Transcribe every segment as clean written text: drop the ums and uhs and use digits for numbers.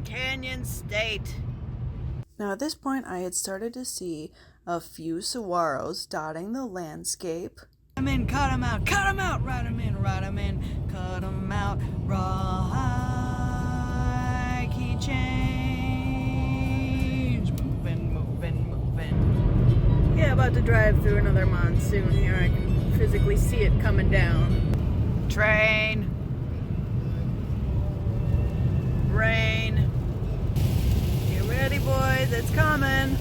Grand Canyon State. Now at this point I had started to see a few saguaros dotting the landscape. Cut 'em in, cut 'em out, cut 'em out, ride 'em in, ride 'em in, cut 'em out, right key change, moving, moving, moving. Yeah, about to drive through another monsoon here. I can physically see it coming down. Train. Rain. Get ready, boys, it's coming.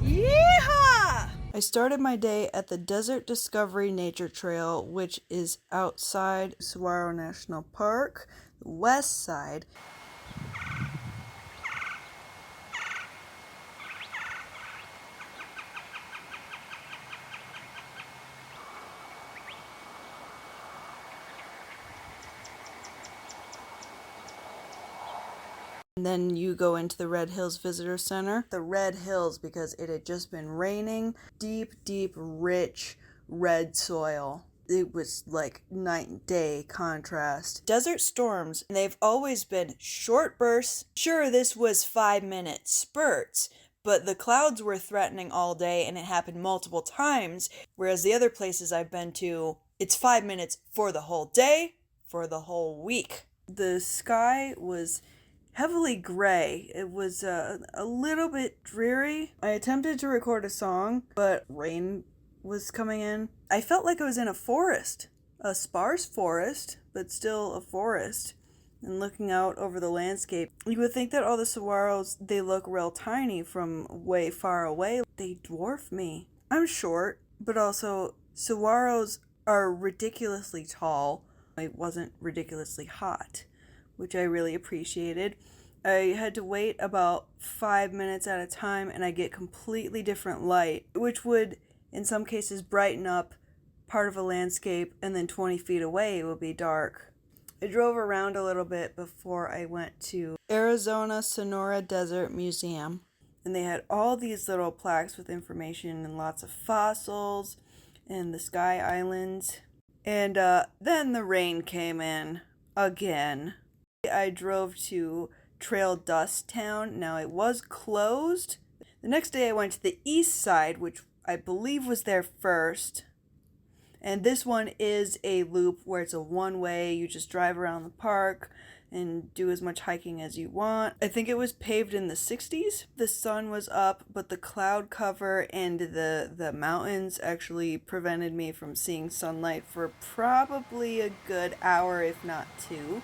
Yeehaw! I started my day at the Desert Discovery Nature Trail, which is outside Saguaro National Park, the west side. And then you go into the Red Hills Visitor Center. The Red Hills, because it had just been raining. Deep, deep, rich red soil. It was like night and day contrast. Desert storms, and they've always been short bursts. Sure, this was 5-minute spurts, but the clouds were threatening all day and it happened multiple times. Whereas the other places I've been to, it's 5 minutes for the whole day, for the whole week. The sky was heavily gray. It was a little bit dreary. I attempted to record a song, but rain was coming in. I felt like I was in a forest, a sparse forest, but still a forest. And looking out over the landscape, you would think that all the saguaros, they look real tiny from way far away. They dwarf me. I'm short, but also saguaros are ridiculously tall. It wasn't ridiculously hot, which I really appreciated. I had to wait about 5 minutes at a time and I get completely different light, which would in some cases brighten up part of a landscape, and then 20 feet away it would be dark. I drove around a little bit before I went to Arizona Sonora Desert Museum, and they had all these little plaques with information and lots of fossils and the Sky Islands. And then the rain came in again. I drove to Trail Dust Town. Now it was closed. The next day I went to the east side, which I believe was there first. And this one is a loop where it's a one-way. You just drive around the park and do as much hiking as you want. I think it was paved in the 60s. The sun was up, but the cloud cover and the mountains actually prevented me from seeing sunlight for probably a good hour, if not 2.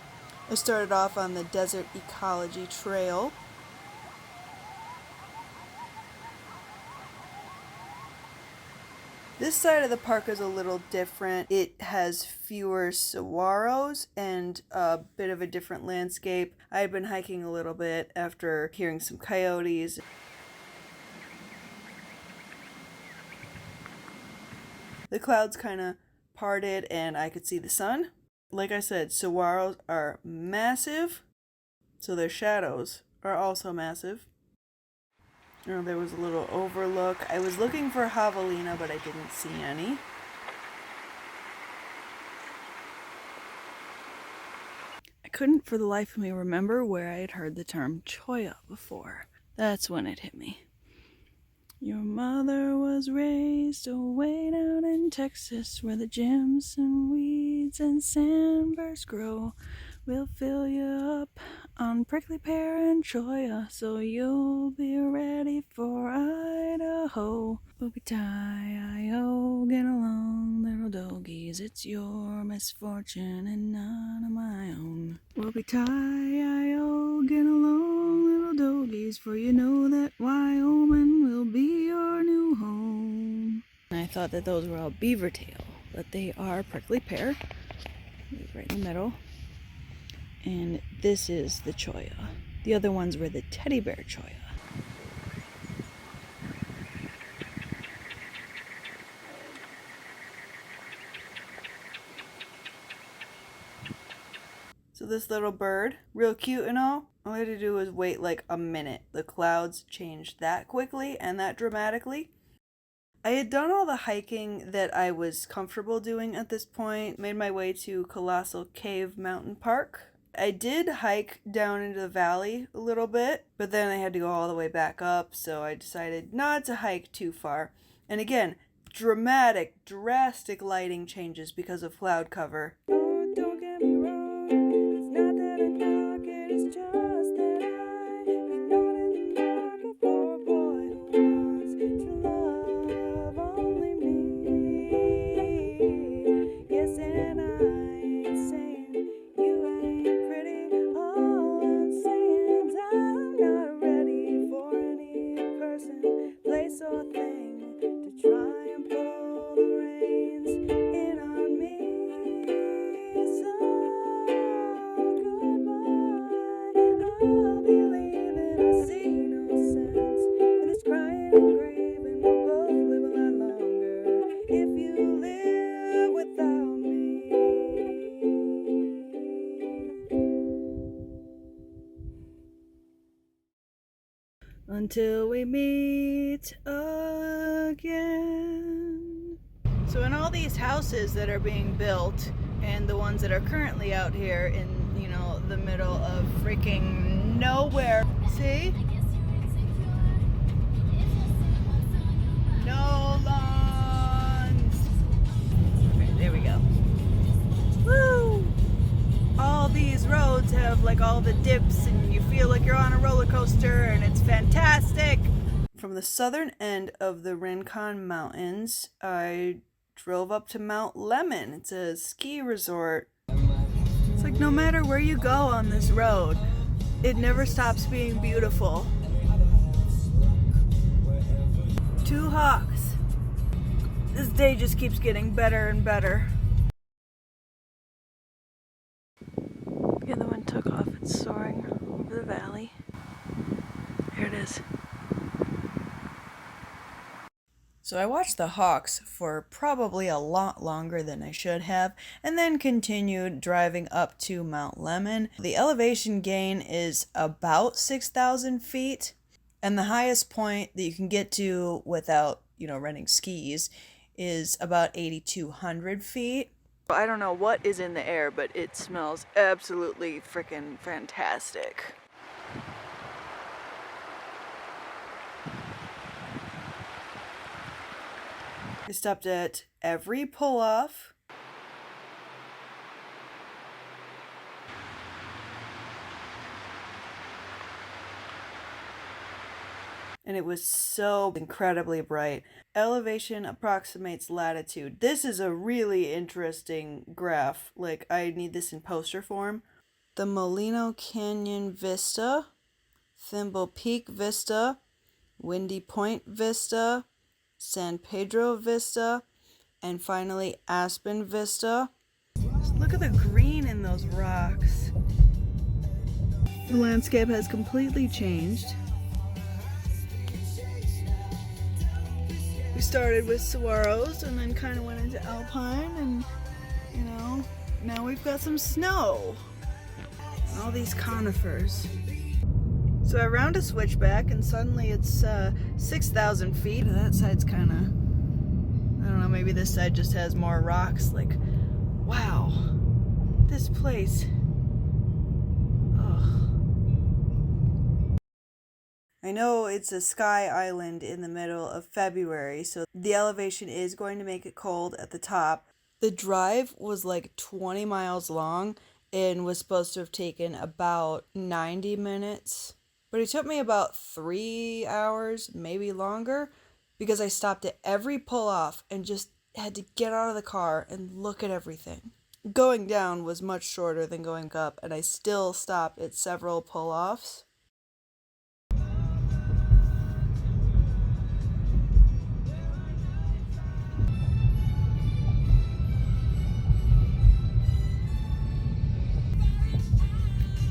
I started off on the Desert Ecology Trail. This side of the park is a little different. It has fewer saguaros and a bit of a different landscape. I had been hiking a little bit after hearing some coyotes. The clouds kind of parted and I could see the sun. Like I said, saguaros are massive, so their shadows are also massive. Oh, there was a little overlook. I was looking for javelina, but I didn't see any. I couldn't for the life of me remember where I had heard the term cholla before. That's when it hit me. Your mother was raised away down in Texas, where the gems and weeds and sandburrs grow. We'll fill you up on prickly pear and cholla, so you'll be ready for Idaho. Whoopie-tie-I-O, get along, little doggies, it's your misfortune and none of my own. Whoopie-tie-I-O, get along, little doggies, for you know that Wyoming will be your new home. I thought that those were all beaver tail, but they are prickly pear, right in the middle. And this is the cholla. The other ones were the teddy bear cholla. So this little bird, real cute and all I had to do was wait like a minute. The clouds changed that quickly and that dramatically. I had done all the hiking that I was comfortable doing at this point, made my way to Colossal Cave Mountain Park. I did hike down into the valley a little bit, but then I had to go all the way back up, so I decided not to hike too far. And again, drastic lighting changes because of cloud cover. Oh, don't get me wrong, it's not that I'm talking, it's just that I'm not in the market for a boy who wants to love only me. Yes, and I ain't saying you ain't pretty, all I'm saying is I'm not ready for any person, place, or thing to try and pull the reins in on me. So goodbye, I'll be leaving. I see no sense in this crying and grieving. We'll both live a lot longer if you live without me. Until we meet again. So in all these houses that are being built, and the ones that are currently out here in, you know, the middle of freaking nowhere. See? No lawns. Right, there we go. Woo! All these roads have like all the dips, and you feel like you're on a roller coaster, and it's fantastic. From the southern end of the Rincon Mountains, I drove up to Mount Lemmon. It's a ski resort. It's like no matter where you go on this road, it never stops being beautiful. Two hawks. This day just keeps getting better and better. The other one took off. It's soaring over the valley. There it is. So I watched the hawks for probably a lot longer than I should have, and then continued driving up to Mount Lemmon. The elevation gain is about 6,000 feet, and the highest point that you can get to without, you know, renting skis is about 8,200 feet. I don't know what is in the air, but it smells absolutely freaking fantastic. I stopped at every pull-off. And it was so incredibly bright. Elevation approximates latitude. This is a really interesting graph. Like, I need this in poster form. The Molino Canyon Vista, Thimble Peak Vista, Windy Point Vista, San Pedro Vista, and finally Aspen Vista. Just look at the green in those rocks. The landscape has completely changed. We started with saguaros and then kind of went into alpine, and you know, now we've got some snow and all these conifers. So I round a switchback and suddenly it's 6,000 feet. That side's kind of, I don't know, maybe this side just has more rocks. Like, wow, this place. Ugh. I know it's a sky island in the middle of February, so the elevation is going to make it cold at the top. The drive was like 20 miles long and was supposed to have taken about 90 minutes. But it took me about 3 hours, maybe longer, because I stopped at every pull-off and just had to get out of the car and look at everything. Going down was much shorter than going up, and I still stopped at several pull-offs.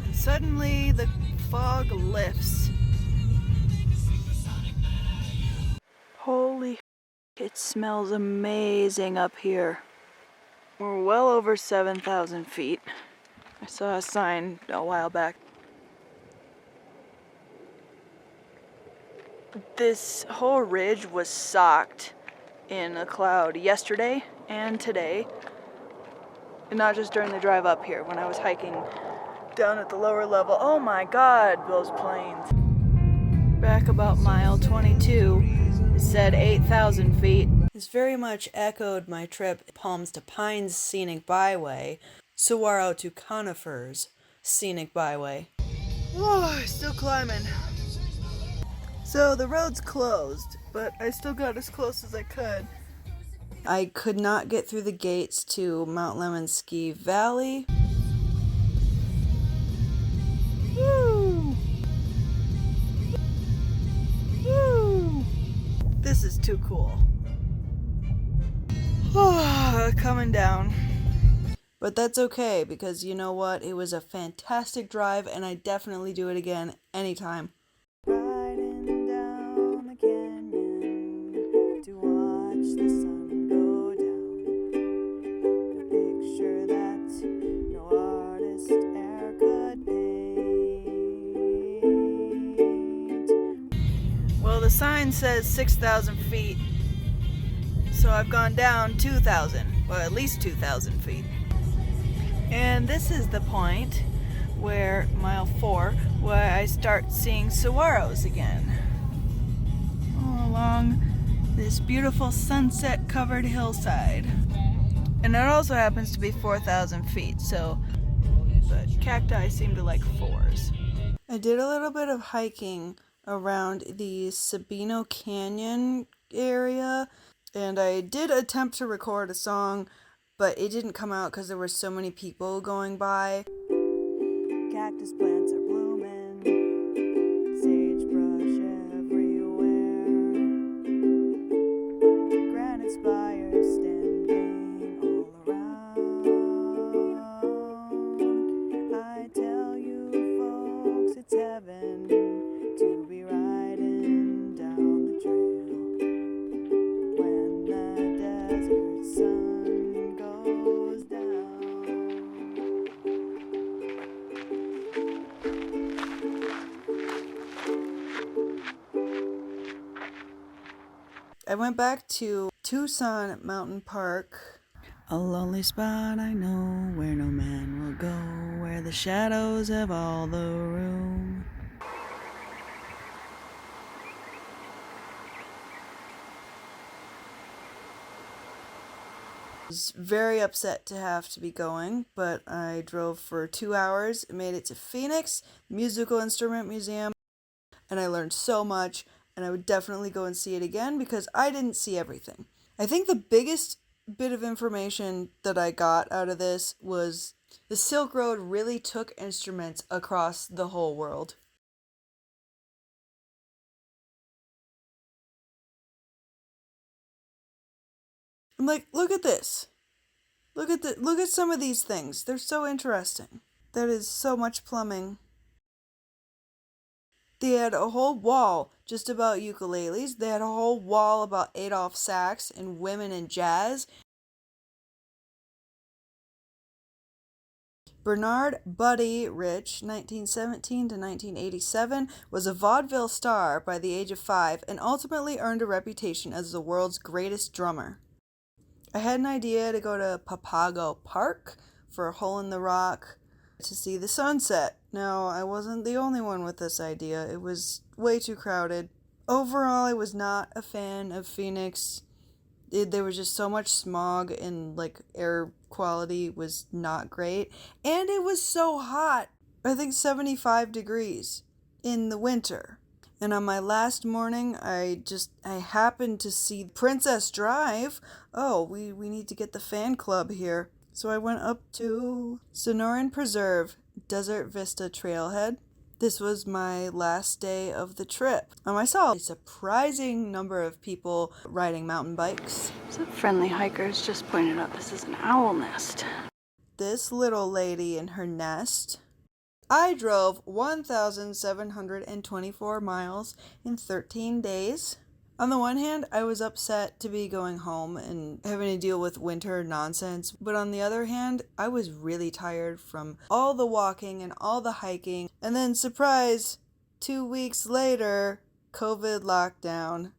And suddenly the fog lifts. Holy, it smells amazing up here. We're well over 7,000 feet. I saw a sign a while back. This whole ridge was socked in a cloud yesterday and today. And not just during the drive up here, when I was hiking down at the lower level. Oh my god, those plains. Back about mile 22, it said 8,000 feet. This very much echoed my trip Palms to Pines Scenic Byway, Saguaro to Conifers Scenic Byway. Oh, still climbing. So the road's closed, but I still got as close as I could. I could not get through the gates to Mount Lemmon Ski Valley. Woo! Woo! This is too cool. Coming down. But that's okay, because you know what? It was a fantastic drive, and I definitely do it again anytime. Riding down the canyon to watch the sun go down. A picture that no artist ever could paint. Well, the sign says 6,000 feet, so I've gone down 2,000. Well, at least 2,000 feet. And this is the point where, mile 4, where I start seeing saguaros again. All along this beautiful sunset-covered hillside. And it also happens to be 4,000 feet, so, but cacti seem to like 4s. I did a little bit of hiking around the Sabino Canyon area, and I did attempt to record a song, but it didn't come out because there were so many people going by. Cactus plants are blooming, sagebrush everywhere, granite spires standing all around. I tell you folks, it's heaven to be riding down the trail when the desert sun goes down. I went back to Tucson Mountain Park. A lonely spot I know where no man will go, where the shadows have all the room. I was very upset to have to be going, but I drove for 2 hours, made it to Phoenix Musical Instrument Museum, and I learned so much, and I would definitely go and see it again because I didn't see everything. I think the biggest bit of information that I got out of this was the Silk Road really took instruments across the whole world. I'm like, look at this. Look at some of these things. They're so interesting. There is so much plumbing. They had a whole wall just about ukuleles. They had a whole wall about Adolph Sax and women in jazz. Bernard Buddy Rich, 1917 to 1987, was a vaudeville star by the age of 5 and ultimately earned a reputation as the world's greatest drummer. I had an idea to go to Papago Park for a hole in the rock to see the sunset. Now, I wasn't the only one with this idea. It was way too crowded. Overall, I was not a fan of Phoenix. There was just so much smog and air quality was not great. And it was so hot. I think 75 degrees in the winter. And on my last morning, I happened to see Princess Drive. Oh, we need to get the fan club here. So I went up to Sonoran Preserve, Desert Vista Trailhead. This was my last day of the trip. I saw a surprising number of people riding mountain bikes. Some friendly hikers just pointed out this is an owl nest. This little lady in her nest. I drove 1,724 miles in 13 days. On the one hand, I was upset to be going home and having to deal with winter nonsense, but on the other hand, I was really tired from all the walking and all the hiking, and then surprise, 2 weeks later, COVID lockdown.